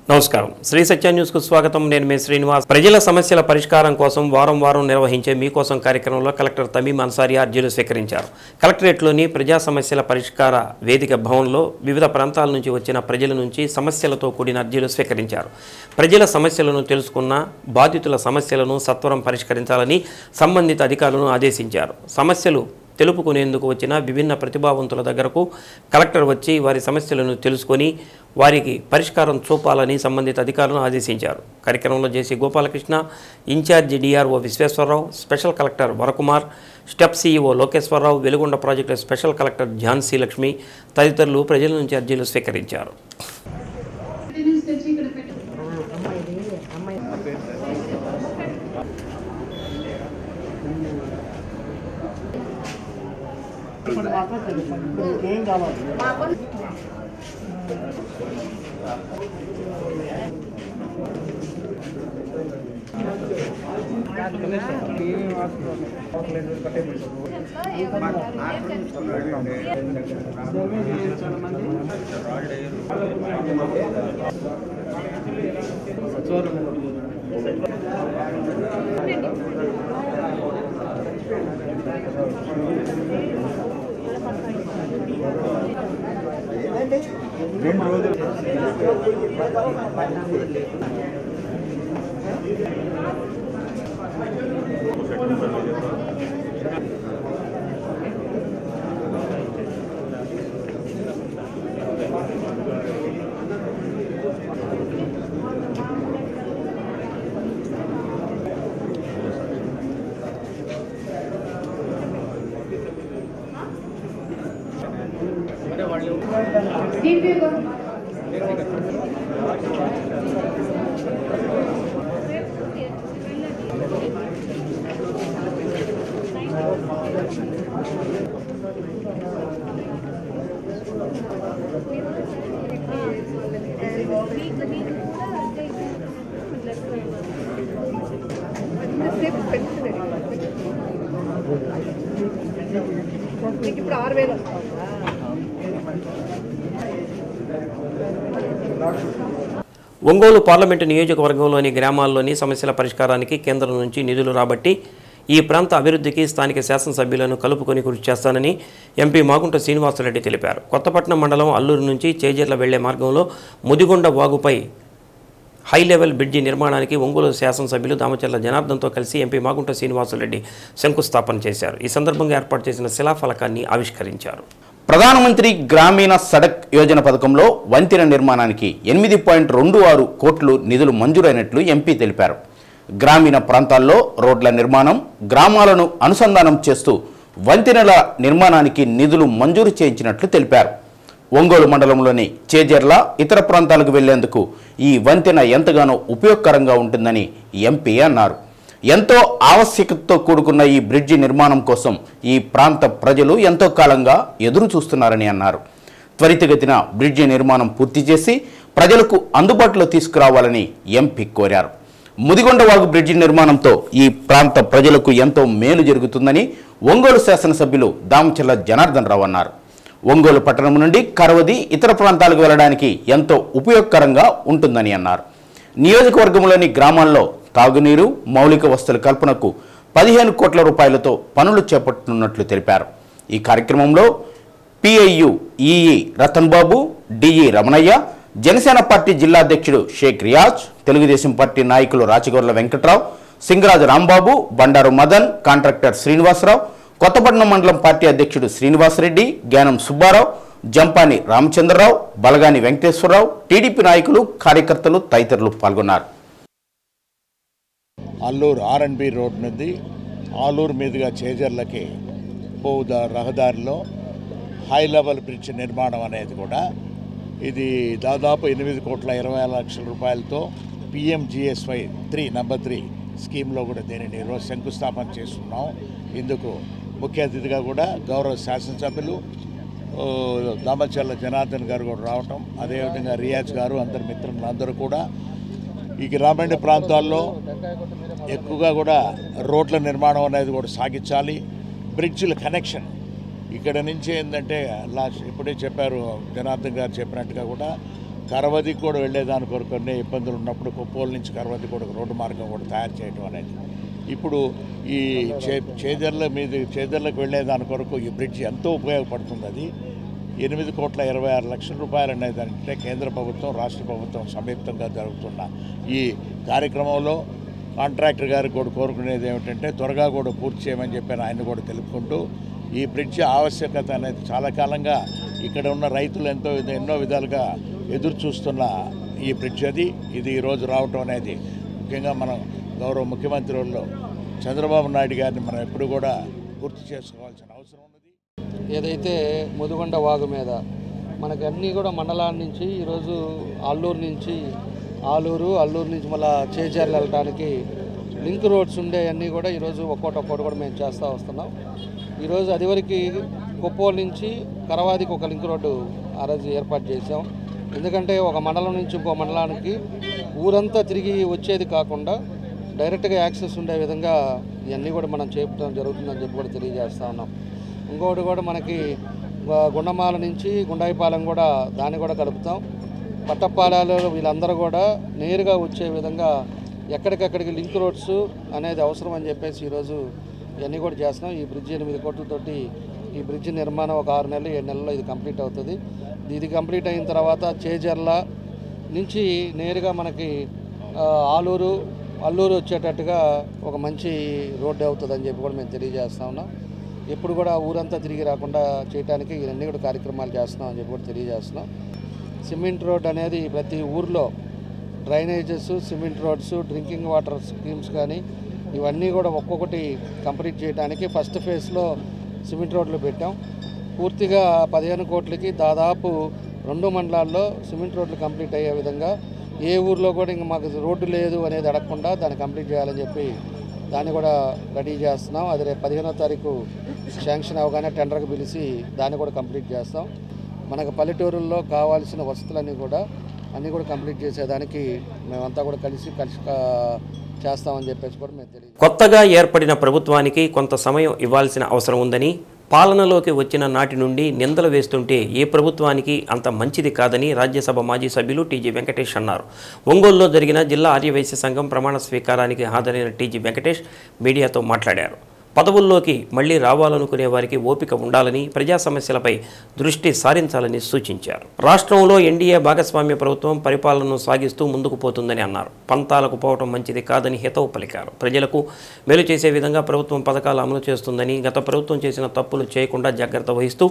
నమస్కారం శ్రీ సత్య న్యూస్ కు స్వాగతం నేను మీ శ్రీనివాస్ ప్రజల సమస్యల పరిష్కారం కోసం వారం నిర్వహించే మీకోసం కార్యక్రమంలో కలెక్టర్ తమీం అన్సారీ అర్జీలు స్వీకరించారు కలెక్టరేట్లోని ప్రజా సమస్యల పరిష్కార వేదిక భవన్లో వివిధ ప్రాంతాల నుంచి వచ్చిన ప్రజల నుంచి సమస్యలతో కూడిన అర్జీలు స్వీకరించారు ప్రజల సమస్యలను తెలుసుకున్న బాధితుల సమస్యలను సత్వరం పరిష్కరించాలని సంబంధిత అధికారులను ఆదేశించారు సమస్యలు తెలుపుకునేందుకు వచ్చిన విభిన్న ప్రతిభావంతుల దగ్గరకు కలెక్టర్ వచ్చి వారి సమస్యలను తెలుసుకొని వారికి పరిష్కారం చూపాలని సంబంధిత అధికారులను ఆదేశించారు కార్యక్రమంలో JC Gopalakrishna incharge DRO Visweswararao special collector Varakumar STEP CEO Lokeswararao Veligonda project special collector Jhansi Lakshmi తదితరులు ప్రజల నుంచి అర్జీలు స్వీకరించారు ఒంగోలు పార్లమెంటు నియోజకవర్గంలోని గ్రామాల్లోని సమస్యల పరిష్కారానికి కేంద్రం నుంచి నిధులు రాబట్టి ఈ ప్రాంత అభివృద్ధికి స్థానిక శాసనసభ్యులను కలుపుకొని కృషి చేస్తానని ఎంపీ మాగుంట శ్రీనివాసరెడ్డి తెలిపారు కొత్తపట్నం మండలం అల్లూరు నుంచి చేజర్ల వెళ్లే మార్గంలో ముదిగొండ వాగుపై హై లెవెల్ బ్రిడ్జి నిర్మాణానికి ఒంగోలు శాసనసభ్యులు దామచర్ల జనార్దన్తో కలిసి ఎంపీ మాగుంట శ్రీనివాసరెడ్డి శంకుస్థాపన చేశారు ఈ సందర్భంగా ఏర్పాటు చేసిన శిలాఫలకాన్ని ఆవిష్కరించారు ప్రధానమంత్రి గ్రామీణ సడక్ యోజన పథకంలో వంతెన నిర్మాణానికి 8.26 కోట్లు నిధులు మంజూరైనట్లు ఎంపీ తెలిపారు గ్రామీణ ప్రాంతాల్లో రోడ్ల నిర్మాణం గ్రామాలను అనుసంధానం చేస్తూ వంతెనల నిర్మాణానికి నిధులు మంజూరు చేయించినట్లు తెలిపారు ఒంగోలు మండలంలోని చేజర్ల ఇతర ప్రాంతాలకు వెళ్లేందుకు ఈ వంతెన ఎంతగానో ఉపయోగకరంగా ఉంటుందని ఎంపీ అన్నారు ఎంతో ఆవశ్యకతతో కూడుకున్న ఈ బ్రిడ్జి నిర్మాణం కోసం ఈ ప్రాంత ప్రజలు ఎంతో కాలంగా ఎదురు చూస్తున్నారని అన్నారు త్వరితగతిన బ్రిడ్జి నిర్మాణం పూర్తి చేసి ప్రజలకు అందుబాటులో తీసుకురావాలని ఎంపీ కోరారు ముదిగొండ వాగు బ్రిడ్జి నిర్మాణంతో ఈ ప్రాంత ప్రజలకు ఎంతో మేలు జరుగుతుందని ఒంగోలు శాసనసభ్యులు దామచర్ల జనార్దన్ రావు అన్నారు ఒంగోలు పట్టణం నుండి కరవది ఇతర ప్రాంతాలకు వెళ్లడానికి ఎంతో ఉపయోగకరంగా ఉంటుందని అన్నారు నియోజకవర్గంలోని గ్రామాల్లో తాగునీరు మౌలిక వసతుల కల్పనకు 15 కోట్ల రూపాయలతో పనులు చేపట్టనున్నట్లు తెలిపారు ఈ కార్యక్రమంలో పిఐయు ఈఈ రతన్ బాబు డిఈ రమణయ్య జనసేన పార్టీ జిల్లా అధ్యక్షుడు షేక్ రియాజ్ తెలుగుదేశం పార్టీ నాయకులు రాచగొర్ల వెంకట్రావు సింగరాజు రాంబాబు బండారు మదన్ కాంట్రాక్టర్ శ్రీనివాసరావు కొత్తపట్నం మండలం పార్టీ అధ్యక్షుడు శ్రీనివాసరెడ్డి జ్ఞానం సుబ్బారావు జంపాని రామచంద్రరావు బలగాని వెంకటేశ్వరరావు టీడీపీ నాయకులు కార్యకర్తలు తదితరులు పాల్గొన్నారు అల్లూరు ఆర్ఎండ్బి రోడ్ నుండి ఆలూరు మీదుగా చేజర్లకి పోవు రహదారిలో హై లెవెల్ బ్రిడ్జ్ నిర్మాణం అనేది కూడా ఇది దాదాపు 8,20,00,000 రూపాయలతో పిఎంజిఎస్వై 3 స్కీమ్లో కూడా దీనిని ఈరోజు శంకుస్థాపన చేస్తున్నాం ఇందుకు ముఖ్య అతిథిగా కూడా గౌరవ శాసనసభ్యులు దామచర్ల జనార్దన్ గారు కూడా రావటం అదేవిధంగా రియాజ్ గారు అందరి మిత్రులు అందరూ కూడా ఈ గ్రామీణ ప్రాంతాల్లో ఎక్కువగా కూడా రోడ్ల నిర్మాణం అనేది కూడా సాగించాలి బ్రిడ్జిల కనెక్షన్ ఇక్కడ నుంచి ఏంటంటే లాస్ట్ ఇప్పుడే చెప్పారు జనార్దన్ గారు చెప్పినట్టుగా కూడా కరవదికి కూడా వెళ్ళేదాని కొరకు కొన్ని ఇబ్బందులు ఉన్నప్పుడు కొప్పోలు నుంచి కరవది కూడా రోడ్డు మార్గం కూడా తయారు చేయడం అనేది. ఇప్పుడు ఈ చేజర్లకు వెళ్ళేదాని కొరకు ఈ బ్రిడ్జ్ ఎంతో ఉపయోగపడుతుంది. అది 8,26,00,00,000 రూపాయలు అనేది అంటే కేంద్ర ప్రభుత్వం రాష్ట్ర ప్రభుత్వం సంయుక్తంగా జరుగుతున్న ఈ కార్యక్రమంలో కాంట్రాక్టర్ గారికి కూడా కోరుకునేది ఏమిటంటే త్వరగా కూడా పూర్తి చేయమని చెప్పి ఆయన కూడా తెలుపుకుంటూ ఈ బ్రిడ్జ్ ఆవశ్యకత అనేది చాలా కాలంగా ఇక్కడ ఉన్న రైతులు ఎన్నో విధాలుగా ఎదురు చూస్తున్న ఈ బ్రిడ్జ్ ఇది ఈరోజు రావటం అనేది ముఖ్యంగా మనం గౌరవ ముఖ్యమంత్రి వాళ్ళు చంద్రబాబు నాయుడు గారిని మనం ఎప్పుడు కూడా గుర్తు చేసుకోవాల్సిన అవసరం ఉన్నది. ఏదైతే ముదుగొండ వాగు మీద మనకు అన్నీ కూడా మండలాల నుంచి ఈరోజు అల్లూరు నుంచి మళ్ళీ చేజర్లు వెళ్ళడానికి లింక్ రోడ్స్ ఉండే అన్నీ కూడా ఈరోజు ఒక్కోటి కూడా మేము చేస్తూ వస్తున్నాం. ఈరోజు అదివరకు కొప్పోలు నుంచి కరవాదికి ఒక లింక్ రోడ్డు ఆ రోజు ఏర్పాటు చేసాం. ఎందుకంటే ఒక మండలం నుంచి ఇంకో మండలానికి ఊరంతా తిరిగి వచ్చేది కాకుండా డైరెక్ట్గా యాక్సెస్ ఉండే విధంగా ఇవన్నీ కూడా మనం చేయడం జరుగుతుందని చెప్పి కూడా తెలియజేస్తూ ఉన్నాం. ఇంకొకటి కూడా మనకి గుండమాల నుంచి గుండాయిపాలెం కూడా దాన్ని కూడా కలుపుతాం. పట్టపాలాలు వీళ్ళందరూ కూడా నేరుగా వచ్చే విధంగా ఎక్కడికక్కడికి లింక్ రోడ్స్ అనేది అవసరం అని చెప్పేసి ఈరోజు ఇవన్నీ కూడా చేస్తున్నాం. ఈ బ్రిడ్జ్ 8 కోట్లతోటి ఈ బ్రిడ్జ్ నిర్మాణం ఒక 6 నెలలు 7 నెలల్లో ఇది కంప్లీట్ అవుతుంది. ఇది కంప్లీట్ అయిన తర్వాత చేజర్ల నుంచి నేరుగా మనకి అల్లూరు వచ్చేటట్టుగా ఒక మంచి రోడ్డు అవుతుందని చెప్పి కూడా మేము తెలియజేస్తా ఉన్నాం. ఎప్పుడు కూడా ఊరంతా తిరిగి రాకుండా చేయడానికి ఇవన్నీ కూడా కార్యక్రమాలు చేస్తున్నాం అని చెప్పి కూడా తెలియజేస్తున్నాం. సిమెంట్ రోడ్ అనేది ప్రతి ఊర్లో drainages, cement roads, drinking water schemes కానీ ఇవన్నీ కూడా ఒక్కొక్కటి కంప్లీట్ చేయడానికి ఫస్ట్ ఫేజ్లో సిమెంట్ రోడ్లు పెట్టాం. పూర్తిగా 15 కోట్లకి దాదాపు 2 మండలాల్లో సిమెంట్ రోడ్లు కంప్లీట్ అయ్యే విధంగా ఏ ఊర్లో కూడా ఇంకా మాకు రోడ్డు లేదు అనేది అడగకుండా దాన్ని కంప్లీట్ చేయాలని చెప్పి దాన్ని కూడా రెడీ చేస్తున్నాం. అది రేపు 15వ తారీఖు శాంక్షన్ అవగానే టెండర్కి పిలిచి దాన్ని కూడా కంప్లీట్ చేస్తాం. మనకు పల్లెటూరుల్లో కావాల్సిన వసతులన్నీ కూడా కంప్లీట్ చేసేదానికి మేమంతా కూడా కలిసి చేస్తామని చెప్పేసి కూడా మేము తెలియదు. కొత్తగా ఏర్పడిన ప్రభుత్వానికి కొంత సమయం ఇవ్వాల్సిన అవసరం ఉందని, పాలనలోకి వచ్చిన నాటి నుండి నిందలు వేస్తుంటే ఏ ప్రభుత్వానికి అంత మంచిది కాదని రాజ్యసభ మాజీ సభ్యులు టీజీ వెంకటేష్ అన్నారు. ఒంగోలులో జరిగిన జిల్లా ఆర్యవైశ్య సంఘం ప్రమాణ స్వీకారానికి హాజరైన టీజీ వెంకటేష్ మీడియాతో మాట్లాడారు. పదవుల్లోకి మళ్లీ రావాలనుకునే వారికి ఓపిక ఉండాలని, ప్రజా సమస్యలపై దృష్టి సారించాలని సూచించారు. రాష్ట్రంలో ఎన్డీఏ భాగస్వామ్య ప్రభుత్వం పరిపాలనను సాగిస్తూ ముందుకు పోతుందని అన్నారు. పంతాలకు పోవటం మంచిది కాదని హితవు పలికారు. ప్రజలకు మేలు చేసే విధంగా ప్రభుత్వం పథకాలు అమలు చేస్తుందని, గత ప్రభుత్వం చేసిన తప్పులు చేయకుండా జాగ్రత్త వహిస్తూ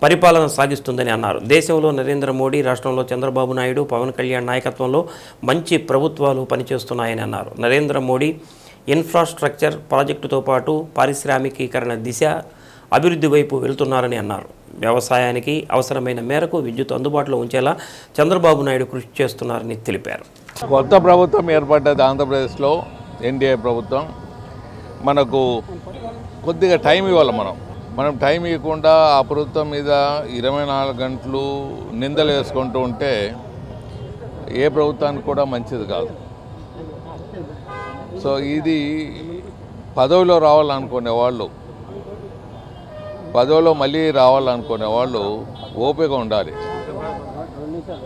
పరిపాలన సాగిస్తుందని అన్నారు. దేశంలో నరేంద్ర మోడీ, రాష్ట్రంలో చంద్రబాబు నాయుడు, పవన్ కళ్యాణ్ నాయకత్వంలో మంచి ప్రభుత్వాలు పనిచేస్తున్నాయని అన్నారు. నరేంద్ర మోడీ ఇన్ఫ్రాస్ట్రక్చర్ ప్రాజెక్టుతో పాటు పారిశ్రామికీకరణ దిశ అభివృద్ధి వైపు వెళ్తున్నారని అన్నారు. వ్యవసాయానికి అవసరమైన మేరకు విద్యుత్ అందుబాటులో ఉంచేలా చంద్రబాబు నాయుడు కృషి చేస్తున్నారని తెలిపారు. కొత్త ప్రభుత్వం ఏర్పడ్డది ఆంధ్రప్రదేశ్లో ఎన్డీఏ ప్రభుత్వం. మనకు కొద్దిగా టైం ఇవ్వాలి. మనం టైం ఇవ్వకుండా ఆ ప్రభుత్వం మీద 24 గంటలు నిందలు వేసుకుంటూ ఉంటే ఏ ప్రభుత్వానికి కూడా మంచిది కాదు. సో ఇది పదవిలో రావాలనుకునే వాళ్ళు, పదవిలో మళ్ళీ రావాలనుకునే వాళ్ళు ఓపిక ఉండాలి.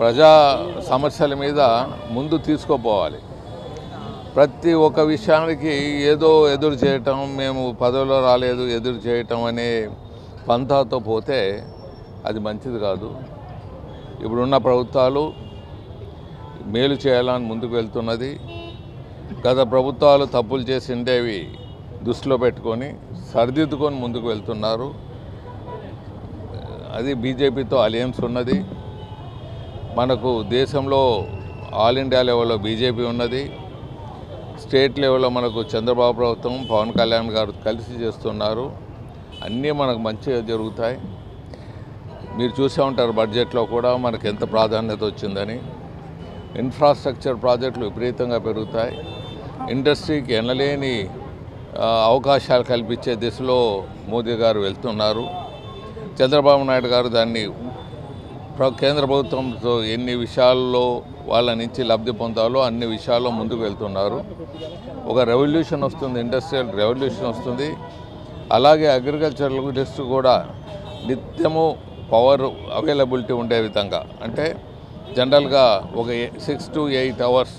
ప్రజా సమస్యల మీద ముందు తీసుకుపోవాలి. ప్రతి ఒక్క విషయానికి ఏదో ఎదురు చేయటం, మేము పదవిలో రాలేదు ఎదురు చేయటం అనే పంథాతో పోతే అది మంచిది కాదు. ఇప్పుడున్న ప్రభుత్వాలు మేలు చేయాలని ముందుకు వెళ్తున్నది. గత ప్రభుత్వాలు తప్పులు చేసి ఉండేవి దృష్టిలో పెట్టుకొని సరిదిద్దుకొని ముందుకు వెళ్తున్నారు. అది బీజేపీతో అలయన్స్ ఉన్నది. మనకు దేశంలో ఆల్ ఇండియా లెవెల్లో బీజేపీ ఉన్నది. స్టేట్ లెవెల్లో మనకు చంద్రబాబు ప్రభుత్వం, పవన్ కళ్యాణ్ గారు కలిసి చేస్తున్నారు. అన్నీ మనకు మంచిగా జరుగుతాయి. మీరు చూసే ఉంటారు బడ్జెట్లో కూడా మనకు ఎంత ప్రాధాన్యత వచ్చిందని. ఇన్ఫ్రాస్ట్రక్చర్ ప్రాజెక్టులు విపరీతంగా పెరుగుతాయి. ఇండస్ట్రీకి ఎనలేని అవకాశాలు కల్పించే దిశలో మోదీ గారు వెళ్తున్నారు. చంద్రబాబు నాయుడు గారు దాన్ని కేంద్ర ప్రభుత్వంతో ఎన్ని విషయాల్లో వాళ్ళ నుంచి లబ్ధి పొందాలో అన్ని విషయాల్లో ముందుకు వెళ్తున్నారు. ఒక రెవల్యూషన్ వస్తుంది, ఇండస్ట్రియల్ రెవల్యూషన్ వస్తుంది. అలాగే అగ్రికల్చర్ ఇండస్ట్రీ కూడా నిత్యము పవర్ అవైలబిలిటీ ఉండే విధంగా, అంటే జనరల్గా ఒక 6 to 8 అవర్స్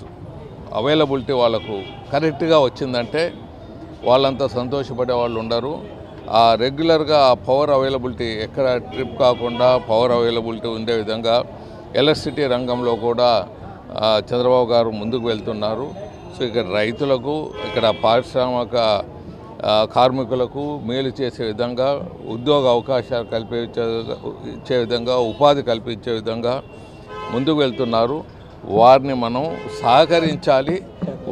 అవైలబిలిటీ వాళ్ళకు కరెక్ట్గా వచ్చిందంటే వాళ్ళంతా సంతోషపడే వాళ్ళు ఉండరు. ఆ రెగ్యులర్గా పవర్ అవైలబిలిటీ ఎక్కడ ట్రిప్ కాకుండా పవర్ అవైలబిలిటీ ఉండే విధంగా ఎలక్ట్రిసిటీ రంగంలో కూడా చంద్రబాబు గారు ముందుకు వెళ్తున్నారు. సో ఇక్కడ రైతులకు, ఇక్కడ పారిశ్రామిక కార్మికులకు మేలు చేసే విధంగా, ఉద్యోగ అవకాశాలు కల్పించే విధంగా, ఉపాధి కల్పించే విధంగా ముందుకు వెళ్తున్నారు. వారిని మనం సహకరించాలి.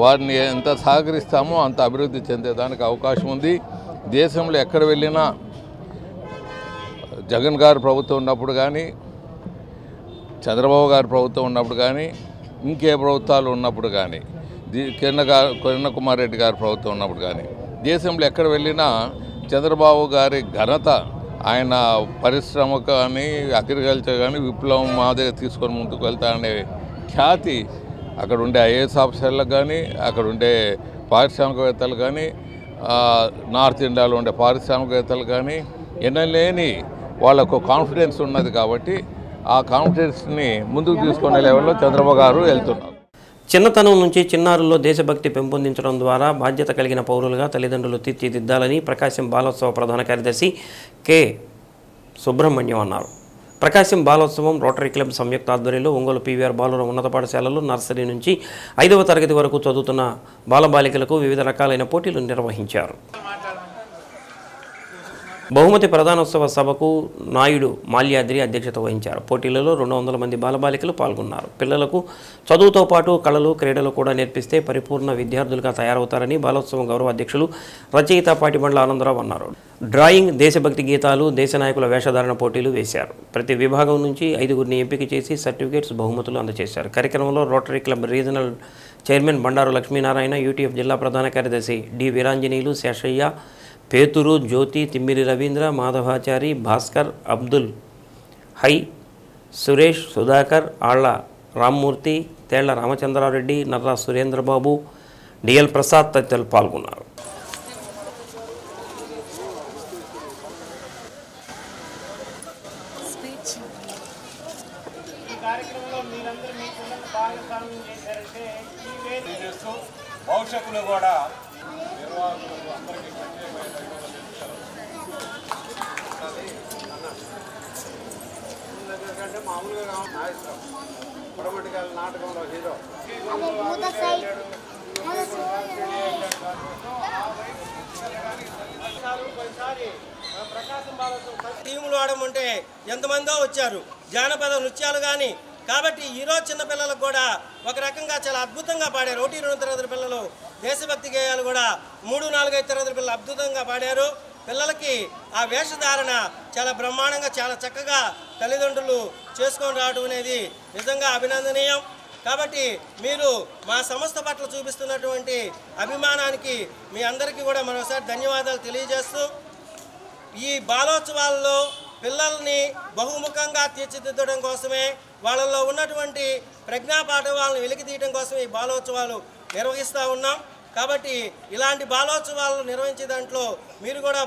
వారిని ఎంత సహకరిస్తామో అంత అభివృద్ధి చెందేదానికి అవకాశం ఉంది. దేశంలో ఎక్కడ వెళ్ళినా జగన్ గారు ప్రభుత్వం ఉన్నప్పుడు కానీ, చంద్రబాబు గారు ప్రభుత్వం ఉన్నప్పుడు కానీ, ఇంకే ప్రభుత్వాలు ఉన్నప్పుడు కానీ, కిరణ్ కుమార్ రెడ్డి గారి ప్రభుత్వం ఉన్నప్పుడు కానీ, దేశంలో ఎక్కడ వెళ్ళినా చంద్రబాబు గారి ఘనత, ఆయన పరిశ్రమ కానీ, అగ్రికల్చర్ కానీ విప్లవం మాదే తీసుకొని ముందుకు వెళ్తారనే ఖ్యాతి అక్కడ ఉండే ఐఏఎస్ ఆఫీసర్లకు కానీ, అక్కడ ఉండే పారిశ్రామికవేత్తలు కానీ, నార్త్ ఇండియాలో ఉండే పారిశ్రామికవేత్తలు కానీ ఎనలేని వాళ్ళకు కాన్ఫిడెన్స్ ఉన్నది. కాబట్టి ఆ కాన్ఫిడెన్స్ని ముందుకు తీసుకునే లెవెల్లో చంద్రబాబు గారు వెళ్తున్నారు. చిన్నతనం నుంచి చిన్నారుల్లో దేశభక్తి పెంపొందించడం ద్వారా బాధ్యత కలిగిన పౌరులుగా తల్లిదండ్రులు తీర్చిదిద్దాలని ప్రకాశం బాలోత్సవ ప్రధాన కార్యదర్శి కె సుబ్రహ్మణ్యం అన్నారు. ప్రకాశం బాలోత్సవం రోటరీ క్లబ్ సంయుక్త ఆధ్వర్యంలో ఒంగోలు పీవీఆర్ బాలుర ఉన్నత పాఠశాలలో నర్సరీ నుంచి 5వ తరగతి వరకు చదువుతున్న బాలబాలికలకు వివిధ రకాలైన పోటీలు నిర్వహించారు. బహుమతి ప్రధానోత్సవ సభకు నాయుడు మాల్యాద్రి అధ్యక్షత వహించారు. పోటీలలో 200 మంది బాలబాలికలు పాల్గొన్నారు. పిల్లలకు చదువుతో పాటు కళలు, క్రీడలు కూడా నేర్పిస్తే పరిపూర్ణ విద్యార్థులుగా తయారవుతారని బాలోత్సవం గౌరవ అధ్యక్షులు రచయిత పాటిబండ్ల ఆనందరావు అన్నారు. డ్రాయింగ్, దేశభక్తి గీతాలు, దేశ నాయకుల వేషధారణ పోటీలు వేశారు. ప్రతి విభాగం నుంచి 5గురిని ఎంపిక చేసి సర్టిఫికేట్స్, బహుమతులు అందజేశారు. కార్యక్రమంలో rotary club regional chairman Bandaru Lakshminarayana, UTF జిల్లా ప్రధాన కార్యదర్శి డి వీరాంజనేయులు, శేషయ్య, పేతురు, జ్యోతి, తిమ్మిరి రవీంద్ర, మాధవాచారి, భాస్కర్, అబ్దుల్ హై, సురేష్, సుధాకర్, ఆళ్ల రామ్మూర్తి, తేళ్ల రామచంద్రారెడ్డి, నర్రా సురేంద్రబాబు, డిఎల్ ప్రసాద్ తదితరులు పాల్గొన్నారు. భవిష్యత్తులో కూడా మామూలుగా నాటకంలో హీరో టీములు ఆడమంటే ఎంతమందో వచ్చారు, జానపద నృత్యాలు కానీ. కాబట్టి ఈరోజు చిన్నపిల్లలకు కూడా ఒక రకంగా చాలా అద్భుతంగా పాడారు. 1-2 తరగతి పిల్లలు దేశభక్తి గేయాలు కూడా 3-4-5 తరగతి పిల్లలు అద్భుతంగా పాడారు. పిల్లలకి ఆ వేషధారణ చాలా బ్రహ్మాండంగా, చాలా చక్కగా తల్లిదండ్రులు చేసుకొని రావడం అనేది నిజంగా అభినందనీయం. కాబట్టి మీరు మా సంస్థ పట్ల చూపిస్తున్నటువంటి అభిమానానికి మీ అందరికీ కూడా మరోసారి ధన్యవాదాలు తెలియజేస్తూ, ఈ బాలోత్సవాల్లో పిల్లల్ని బహుముఖంగా తీర్చిదిద్దడం కోసమే, వాళ్ళల్లో ఉన్నటువంటి ప్రజ్ఞాపాఠవాలను వెలికితీయడం కోసమే ఈ బాలోత్సవాలు నిర్వహిస్తూ ఉన్నాం. కాబట్టి ఇలాంటి బాలోత్సవాలు నిర్వహించే దాంట్లో మీరు కూడా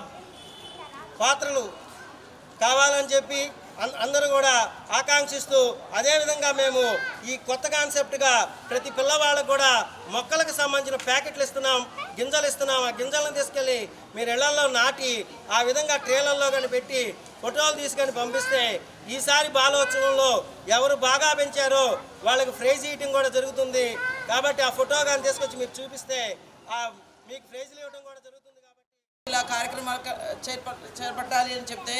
పాత్రలు కావాలని చెప్పి అందరూ కూడా ఆకాంక్షిస్తూ, అదేవిధంగా మేము ఈ కొత్త కాన్సెప్ట్గా ప్రతి పిల్లవాళ్ళకు కూడా మొక్కలకు సంబంధించిన ప్యాకెట్లు ఇస్తున్నాం, గింజలు ఇస్తున్నాం. ఆ గింజలను తీసుకెళ్ళి మీరు ఇళ్లలో నాటి ఆ విధంగా ట్రేలల్లో కానీ పెట్టి ఫోటోలు తీసుకొని పంపిస్తే ఈసారి బాలోత్సవంలో ఎవరు బాగా పెంచారో వాళ్ళకి ప్రైజ్ ఇవ్వడం కూడా జరుగుతుంది. కాబట్టి ఆ ఫోటో కానీ తీసుకొచ్చి మీరు చూపిస్తే మీకు ప్రైజ్లు ఇవ్వడం కూడా జరుగుతుంది. కాబట్టి ఇలా కార్యక్రమాలు చేపట్టాలి అని చెప్తే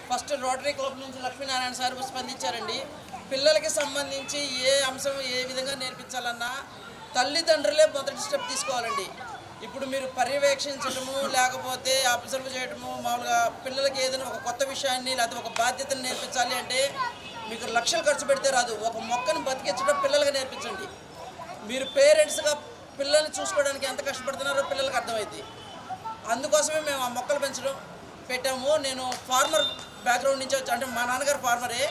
ఫస్ట్ రోటరీ క్లబ్ నుంచి లక్ష్మీనారాయణ సార్ స్పందించారండి. పిల్లలకి సంబంధించి ఏ అంశం ఏ విధంగా నేర్పించాలన్నా తల్లిదండ్రులే మొదటి స్టెప్ తీసుకోవాలండి. ఇప్పుడు మీరు పర్యవేక్షించడము, లేకపోతే అబ్జర్వ్ చేయడము, మామూలుగా పిల్లలకి ఏదైనా ఒక కొత్త విషయాన్ని లేకపోతే ఒక బాధ్యతను నేర్పించాలి అంటే మీకు లక్షలు ఖర్చు పెడితే రాదు. ఒక మొక్కను బతికించడం పిల్లలకి నేర్పించండి. మీరు పేరెంట్స్గా పిల్లల్ని చూసుకోవడానికి ఎంత కష్టపడుతున్నారో పిల్లలకి అర్థమైంది. అందుకోసమే మేము ఆ మొక్కలు పెంచడం పెట్టాము. నేను ఫార్మర్ బ్యాక్గ్రౌండ్ నుంచి వచ్చి, అంటే మా నాన్నగారు ఫార్మరే.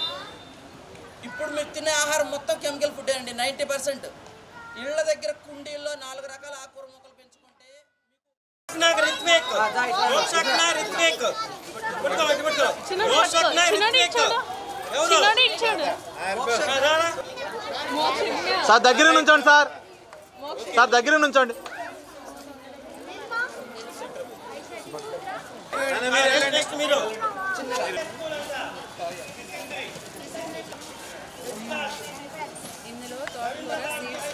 ఇప్పుడు మీరు తినే ఆహారం మొత్తం కెమికల్ ఫుడ్ అండి 90%. ఇళ్ళ దగ్గర కుండీల్లో 4 రకాల ఆకుకూర మొక్కలు పెంచుకుంటే సార్ దగ్గర నుంచోండి సార్, సార్ దగ్గర నుంచోండి. మీరు ఇందులో తోటకూర సీడ్స్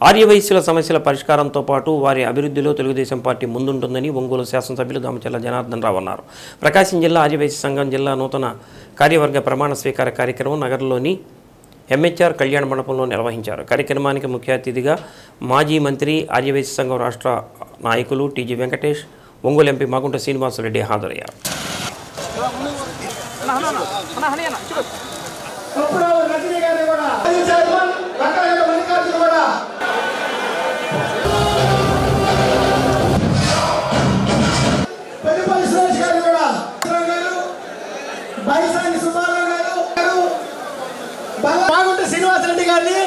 ఆర్యవైశ్యుల సమస్యల పరిష్కారంతో పాటు వారి అభివృద్ధిలో తెలుగుదేశం పార్టీ ముందుంటుందని ఒంగోలు శాసనసభ్యులు దామచర్ల జనార్దన్ రావు అన్నారు. ప్రకాశం జిల్లా ఆర్యవైశ్య సంఘం జిల్లా నూతన కార్యవర్గ ప్రమాణ స్వీకార కార్యక్రమం నగరంలోని ఎంహెచ్ఆర్ కళ్యాణ మండపంలో నిర్వహించారు. కార్యక్రమానికి ముఖ్య అతిథిగా మాజీ మంత్రి ఆర్యవైశ్య సంఘం రాష్ట్ర నాయకులు టీజీ వెంకటేష్, ఒంగోలు ఎంపీ మాగుంట శ్రీనివాసరెడ్డి హాజరయ్యారు. మాగుంట శ్రీనివాసరెడ్డి గారిని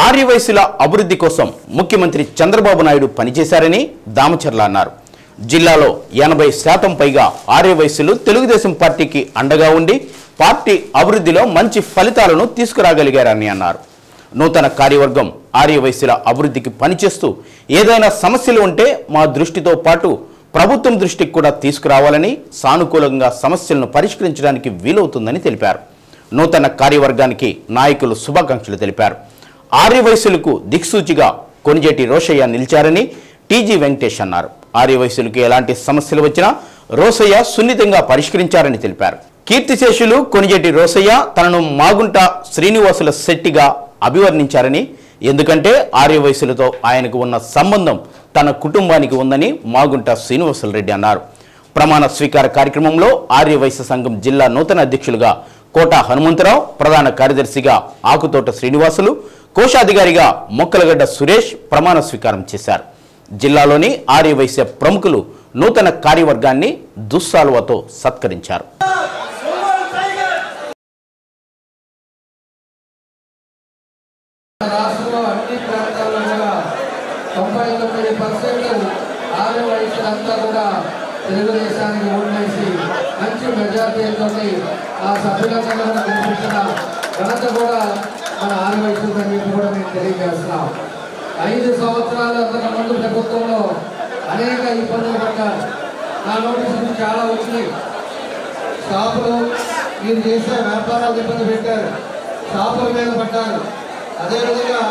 ఆర్యవైశ్యుల అభివృద్ధి కోసం ముఖ్యమంత్రి చంద్రబాబు నాయుడు పనిచేశారని దామచర్ల అన్నారు. జిల్లాలో 80% పైగా ఆర్యవైశ్యులు తెలుగుదేశం పార్టీకి అండగా ఉండి పార్టీ అభివృద్ధిలో మంచి ఫలితాలను తీసుకురాగలిగారని అన్నారు. నూతన కార్యవర్గం ఆర్యవైశ్యుల అభివృద్ధికి పనిచేస్తూ ఏదైనా సమస్యలు ఉంటే మా దృష్టితో పాటు ప్రభుత్వం దృష్టికి కూడా తీసుకురావాలని, సానుకూలంగా సమస్యలను పరిష్కరించడానికి వీలవుతుందని తెలిపారు. నూతన కార్యవర్గానికి నాయకులు శుభాకాంక్షలు తెలిపారు. ఆర్యవైశ్యులకు దిక్సూచిగా కొనిజేటి రోషయ్య నిలిచారని టీజీ వెంకటేష్ అన్నారు. ఆర్యవైశ్యులకు ఎలాంటి సమస్యలు వచ్చినా రోసయ్య సున్నితంగా పరిష్కరించారని తెలిపారు. కీర్తిశేషులు కొనిజేటి రోసయ్య తనను మాగుంట శ్రీనివాసుల శెట్టిగా అభివర్ణించారని, ఎందుకంటే ఆర్యవైశ్యులతో ఆయనకు ఉన్న సంబంధం తన కుటుంబానికి ఉందని మాగుంట శ్రీనివాసులరెడ్డి అన్నారు. ప్రమాణ స్వీకార కార్యక్రమంలో ఆర్యవైశ్య సంఘం జిల్లా నూతన అధ్యక్షులుగా కోట హనుమంతరావు, ప్రధాన కార్యదర్శిగా ఆకుతోట శ్రీనివాసులు, కోశాధికారిగా మొక్కలగడ్డ సురేష్ ప్రమాణ స్వీకారం చేశారు. జిల్లాలోని ఆర్యవైశ్య ప్రముఖులు నూతన కార్యవర్గాన్ని దుస్సాలువతో సత్కరించారు. రాష్ట్రంలో అన్ని ప్రాంతాల్లో కూడా 99% ఆర్యవైశ్యులంతా కూడా తెలుగుదేశానికి ఓట్లేసి మంచి మెజార్టీతో ఆ సభ్యులందరూ కూడా గెలిపించిన ఘనత కూడా మన ఆర్యవైశ్యులని కూడా మేము తెలియజేస్తున్నాం. 5 సంవత్సరాలు అంతకు ముందు ప్రభుత్వంలో అనేక ఇబ్బందులు పడ్డారు. నా నోటీసులు చాలా వచ్చినాయి. షాపులు మీరు చేసే వ్యాపారాలు ఇబ్బంది పెట్టారు, షాపుల మీద పడ్డారు. అదేవిధంగా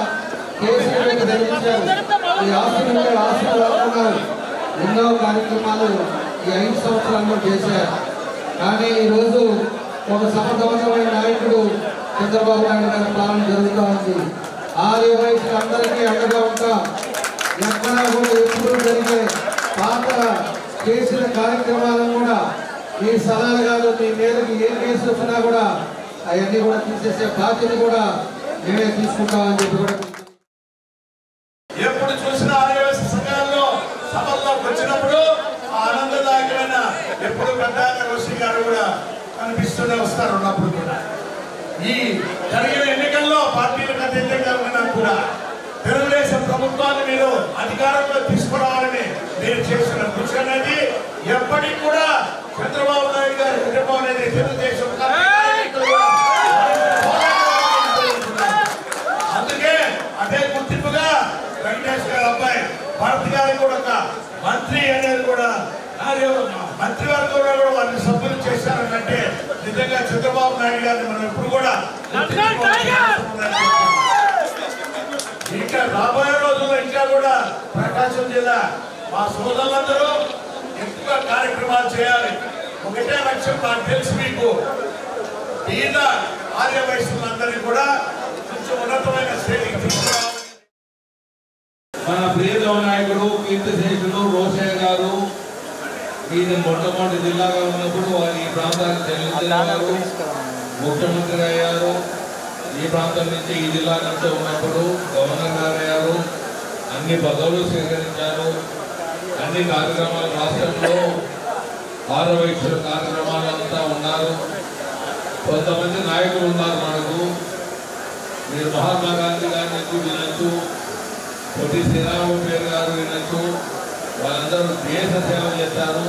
కేసులు మీద జరిగించారు, ఈ ఆస్తులు లాక్కున్నారు. ఎన్నో కార్యక్రమాలు ఈ 5 సంవత్సరాల్లో చేశారు. కానీ ఈరోజు ఒక సమర్థవంతమైన నాయకుడు చంద్రబాబు నాయుడు గారి పాలన జరుగుతూ ఉంది. ఆర్యవైశ్యులందరికీ అండగా ఉంటాం. ఎక్కడా కూడా ఎప్పుడు జరిగే పాత చేసిన కార్యక్రమాలను కూడా మీ సలహాలు కాదు, మీ మీదకి ఏ కేసు వచ్చినా కూడా అవన్నీ కూడా తీసేసే బాధ్యత కూడా మేమే తీసుకుంటామని చెప్పి కూడా ఎప్పుడు చూసినా ఆర్యవైశ్య సంఘాల్లో సభల్లోకి వచ్చినప్పుడు ఆనందదాయకమైన ఎప్పుడు పెద్ద రోషి గారు కూడా కనిపిస్తూనే వస్తారు. ఉన్నప్పుడు కూడా ఈ జరిగిన ఎన్నికల్లో పార్టీలకు అతీతంగా ఉన్నా కూడా తెలుగుదేశం ప్రభుత్వాన్ని మీరు అధికారంలో తీసుకురావాలని మీరు చేసిన కృషి అనేది ఎప్పటికి కూడా చంద్రబాబు నాయుడు గారి కుటుంబం అనేది తెలుగుదేశం. అందుకే అదే గుర్తింపుగా వెంకటేష్ గారి అబ్బాయి భారతి గారికి కూడా ఒక మంత్రి అనేది కూడా మంత్రివర్గంలో కూడా వారిని సభ్యులు చేశారంటే నిజంగా చంద్రబాబు నాయుడు గారిని మనం ఎప్పుడు కూడా ఇంకా రాబోయే రోజుల్లో ఇంకా కూడా ప్రకాశం జిల్లా మా సోదరులందరూ ఎక్కువ కార్యక్రమాలు చేయాలి. ఒకటే లక్ష్యం నాకు తెలుసు, మీకు ఈయన ఆర్యవైశ్యులందరినీ కూడా కొంచెం ఉన్నతమైన శ్రేణికి తీసుకురావాలి. మన ప్రియతమ నాయకుడు కీర్తిశేషులు రోషయ్య గారు ఇది మొట్టమొదటి జిల్లాగా ఉన్నప్పుడు వారు ఈ ప్రాంతానికి చెల్లించారు, ముఖ్యమంత్రిగా అయ్యారు. ఈ ప్రాంతం నుంచి ఈ జిల్లా నుంచి ఉన్నప్పుడు గవర్నర్ గారు అయ్యారు. అన్ని పదవులు స్వీకరించారు. అన్ని కార్యక్రమాలు రాష్ట్రంలో ఆర్యవైశ్యుల కార్యక్రమాలు అంతా ఉన్నారు. కొంతమంది నాయకులు ఉన్నారు మనకు. మీరు మహాత్మా గాంధీ గారిని వినొచ్చు, పొట్టి శ్రీరామ పేరు గారు వినొచ్చు, వాళ్ళందరూ దేశ సేవ చేస్తారు.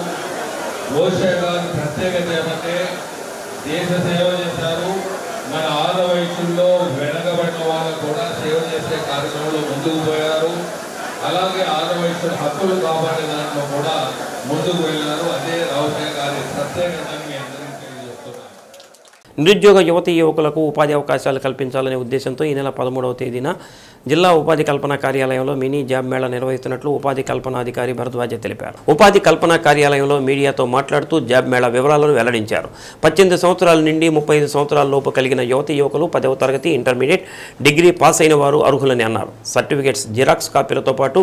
రోషయ్య గారి ప్రత్యేకత ఏమంటే దేశ సేవ చేశారు. మన ఆద వయసుల్లో వెనకబడిన వాళ్ళకు కూడా సేవ చేసే కార్యక్రమంలో ముందుకు పోయారు. అలాగే ఆద వయసుల హక్కులు కాపాడే దాంట్లో కూడా ముందుకు వెళ్ళారు. అదే రోషయ్య గారి ప్రత్యేకత మీ అందరికీ తెలియజేస్తున్నాను. నిరుద్యోగ యువతీ యువకులకు ఉపాధి అవకాశాలు కల్పించాలనే ఉద్దేశంతో ఈ నెల 13వ తేదీన జిల్లా ఉపాధి కల్పన కార్యాలయంలో మినీ జాబ్ మేళా నిర్వహిస్తున్నట్లు ఉపాధి కల్పనాధికారి భరద్వాజ తెలిపారు. ఉపాధి కల్పన కార్యాలయంలో మీడియాతో మాట్లాడుతూ జాబ్ మేళా వివరాలను వెల్లడించారు. 18 సంవత్సరాల నుండి 35 సంవత్సరాల లోపు కలిగిన యువతీ యువకులు 10వ తరగతి, ఇంటర్మీడియట్, డిగ్రీ పాస్ అయిన వారు అర్హులని అన్నారు. సర్టిఫికేట్స్, జిరాక్స్ కాపీలతో పాటు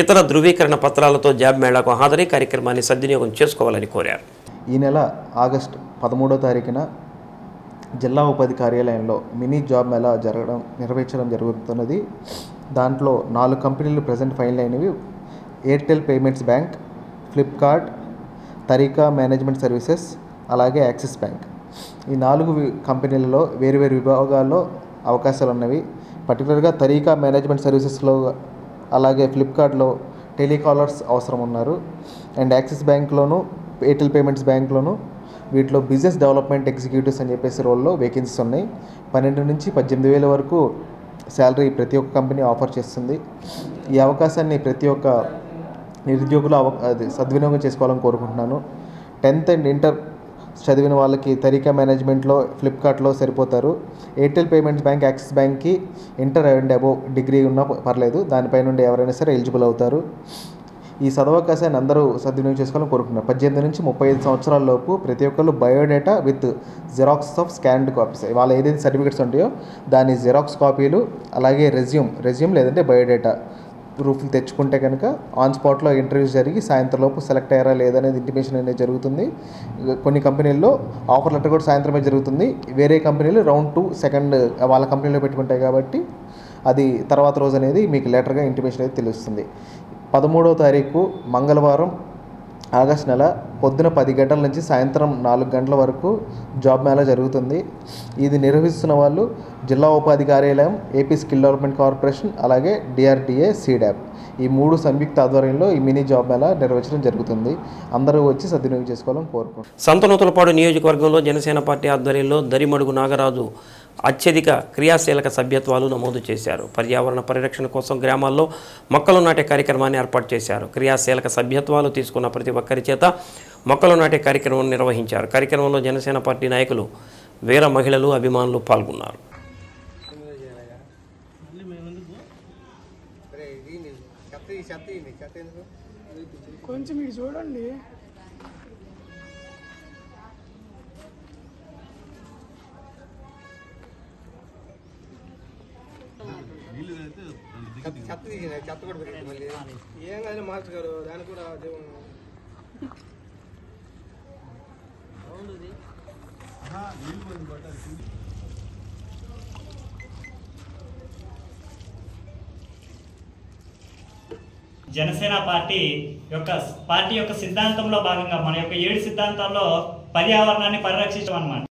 ఇతర ధృవీకరణ పత్రాలతో జాబ్ మేళాకు హాజరై కార్యక్రమాన్ని సద్వినియోగం చేసుకోవాలని కోరారు. ఈ నెల ఆగస్టు 13వ తారీఖున జిల్లా ఉపాధి కార్యాలయంలో మినీ జాబ్ మేళా నిర్వహించడం జరుగుతున్నది. దాంట్లో 4 కంపెనీలు ప్రజెంట్ ఫైనల్ అయినవి. Airtel payments bank, Flipkart, Tarika management services, అలాగే యాక్సిస్ బ్యాంక్. ఈ 4 కంపెనీలలో వేరువేరు విభాగాల్లో అవకాశాలు ఉన్నవి. పర్టికులర్గా తరీకా మేనేజ్మెంట్ సర్వీసెస్లో అలాగే ఫ్లిప్కార్ట్లో టెలికాలర్స్ అవసరం ఉన్నారు. అండ్ యాక్సిస్ బ్యాంక్లోను, ఎయిర్టెల్ పేమెంట్స్ బ్యాంక్లోను వీటిలో బిజినెస్ డెవలప్మెంట్ ఎగ్జిక్యూటివ్స్ అని చెప్పేసి రోల్లో వేకెన్సీస్ ఉన్నాయి. 12 నుంచి 18,000 వరకు శాలరీ ప్రతి ఒక్క కంపెనీ ఆఫర్ చేస్తుంది. ఈ అవకాశాన్ని ప్రతి ఒక్క నిరుద్యోగులు సద్వినియోగం చేసుకోవాలని కోరుకుంటున్నాను. 10th అండ్ ఇంటర్ చదివిన వాళ్ళకి తరీకా మేనేజ్మెంట్లో, ఫ్లిప్కార్ట్లో సరిపోతారు. ఎయిర్టెల్ పేమెంట్స్ బ్యాంక్, యాక్సిస్ బ్యాంక్కి ఇంటర్ అండ్ అబోవ్ డిగ్రీ ఉన్నా పర్లేదు, దానిపై నుండి ఎవరైనా సరే ఎలిజిబుల్ అవుతారు. ఈ సదవకాశాన్ని అందరూ సద్వినియోగం చేసుకోవాలని కోరుకుంటున్నారు. 18 నుంచి 35 సంవత్సరాల లోపు ప్రతి ఒక్కరు biodata with xerox of scanned copies, వాళ్ళ ఏదైతే సర్టిఫికేట్స్ ఉంటాయో దాని జిరాక్స్ కాపీలు, అలాగే రెజ్యూమ్ లేదంటే బయోడేటా ప్రూఫ్లు తెచ్చుకుంటే కనుక ఆన్ స్పాట్లో ఇంటర్వ్యూస్ జరిగి సాయంత్రం లోపు సెలెక్ట్ అయ్యారా లేదనేది ఇంటిమేషన్ అనేది జరుగుతుంది. కొన్ని కంపెనీల్లో ఆఫర్ లెటర్ కూడా సాయంత్రమే జరుగుతుంది. వేరే కంపెనీలు రౌండ్ 2 సెకండ్ వాళ్ళ కంపెనీలో పెట్టుకుంటాయి కాబట్టి అది తర్వాత రోజు అనేది మీకు లెటర్గా ఇంటిమేషన్ అయితే తెలుస్తుంది. 13వ తారీఖు మంగళవారం ఆగస్టు నెల పొద్దున 10 గంటల నుంచి సాయంత్రం 4 గంటల వరకు జాబ్ మేళా జరుగుతుంది. ఇది నిర్వహిస్తున్న వాళ్ళు జిల్లా ఉపాధి కార్యాలయం, ఏపీ స్కిల్ డెవలప్మెంట్ కార్పొరేషన్, అలాగే డిఆర్డిఏ, సీడాప్ ఈ 3 సంయుక్త ఆధ్వర్యంలో ఈ మినీ జాబ్ మేళా నిర్వహించడం జరుగుతుంది. అందరూ వచ్చి సద్వినియోగం చేసుకోవాలని కోరుకుంటున్నాను. సంతనూతలపాడు నియోజకవర్గంలో జనసేన పార్టీ ఆధ్వర్యంలో దరిమడుగు నాగరాజు అత్యధిక క్రియాశీలక సభ్యత్వాలు నమోదు చేశారు. పర్యావరణ పరిరక్షణ కోసం గ్రామాల్లో మొక్కలు నాటే కార్యక్రమాన్ని ఏర్పాటు చేశారు. క్రియాశీలక సభ్యత్వాలు తీసుకున్న ప్రతి ఒక్కరి చేత మొక్కలు నాటే కార్యక్రమం నిర్వహించారు. కార్యక్రమంలో జనసేన పార్టీ నాయకులు, వీర మహిళలు, అభిమానులు పాల్గొన్నారు. కొంచెం మీరు చూడండి. చెత్త కూడా పెట్టండి మళ్ళీ ఏం కాదు మాస్టర్ గారు, దాని కూడా జనసేన పార్టీ యొక్క సిద్ధాంతంలో భాగంగా మన యొక్క 7 సిద్ధాంతాల్లో పర్యావరణాన్ని పరిరక్షించడం అన్నమాట.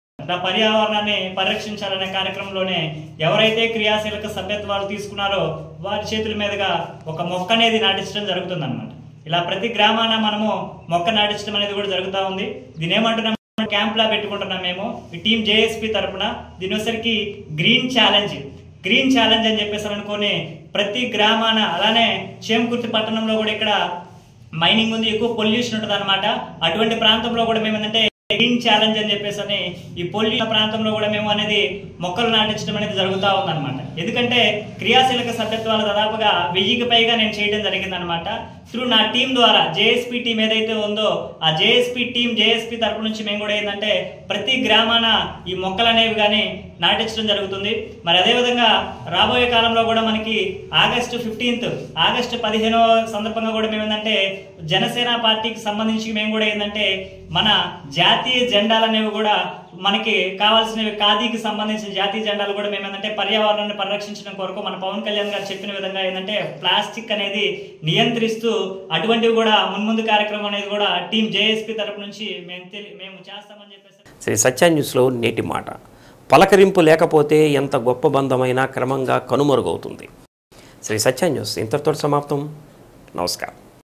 పర్యావరణాన్ని పరిరక్షించాలనే కార్యక్రమంలోనే ఎవరైతే క్రియాశీలక సభ్యత్వాలు తీసుకున్నారో వారి చేతుల మీదుగా ఒక మొక్క అనేది నాటించడం జరుగుతుంది అనమాట. ఇలా ప్రతి గ్రామాన మనము మొక్క నాటించడం అనేది కూడా జరుగుతూ ఉంది. దీని ఏమంటున్నాం, క్యాంప్ లా పెట్టుకుంటున్నాం మేము ఈ టీం జేఎస్పీ తరఫున. దీనిసరికి గ్రీన్ ఛాలెంజ్ అని చెప్పేసి అనుకొని ప్రతి గ్రామాన, అలానే చేమకుర్తి పట్టణంలో కూడా ఇక్కడ మైనింగ్ ఉంది, ఎక్కువ పొల్యూషన్ ఉంటుంది అనమాట. అటువంటి ప్రాంతంలో కూడా మేము ఏంటంటే గ్రీన్ ఛాలెంజ్ అని చెప్పేసి అని ఈ పొల్యూషన్ ప్రాంతంలో కూడా మేము అనేది మొక్కలు నాటించడం అనేది జరుగుతూ ఉందన్నమాట. ఎందుకంటే క్రియాశీలక సభ్యత్వాలు దాదాపుగా 1000కి పైగా నేను చేయడం జరిగిందనమాట. త్రూ నా టీం ద్వారా జేఎస్పీ టీం ఏదైతే ఉందో ఆ జేఎస్పీ తరపు నుంచి మేము కూడా ఏంటంటే ప్రతి గ్రామాన ఈ మొక్కలు అనేవి కానీ నాటించడం జరుగుతుంది. మరి అదేవిధంగా రాబోయే కాలంలో కూడా మనకి ఆగస్టు 15వ సందర్భంగా కూడా మేము ఏంటంటే జనసేన పార్టీకి సంబంధించి మేము కూడా ఏంటంటే మన జాతీయ జెండాలు అనేవి కూడా మనకి కావాల్సినవి, ఖాదీకి సంబంధించిన జాతీయ జెండాలు కూడా మేము ఏంటంటే పర్యావరణాన్ని పరిరక్షించడం కొరకు మన పవన్ కళ్యాణ్ గారు చెప్పిన విధంగా ఏంటంటే ప్లాస్టిక్ అనేది నియంత్రిస్తూ అటువంటివి కూడా మున్ముందు కార్యక్రమం అనేది కూడా టీం జేఎస్పీ తరపు నుంచి మేము చేస్తామని చెప్పేసి. శ్రీ సత్య న్యూస్లో నేటి మాట. పలకరింపు లేకపోతే ఎంత గొప్ప బంధమైనా క్రమంగా కనుమరుగవుతుంది. శ్రీ సత్య న్యూస్ ఇంతటితో సమాప్తం. నమస్కారం.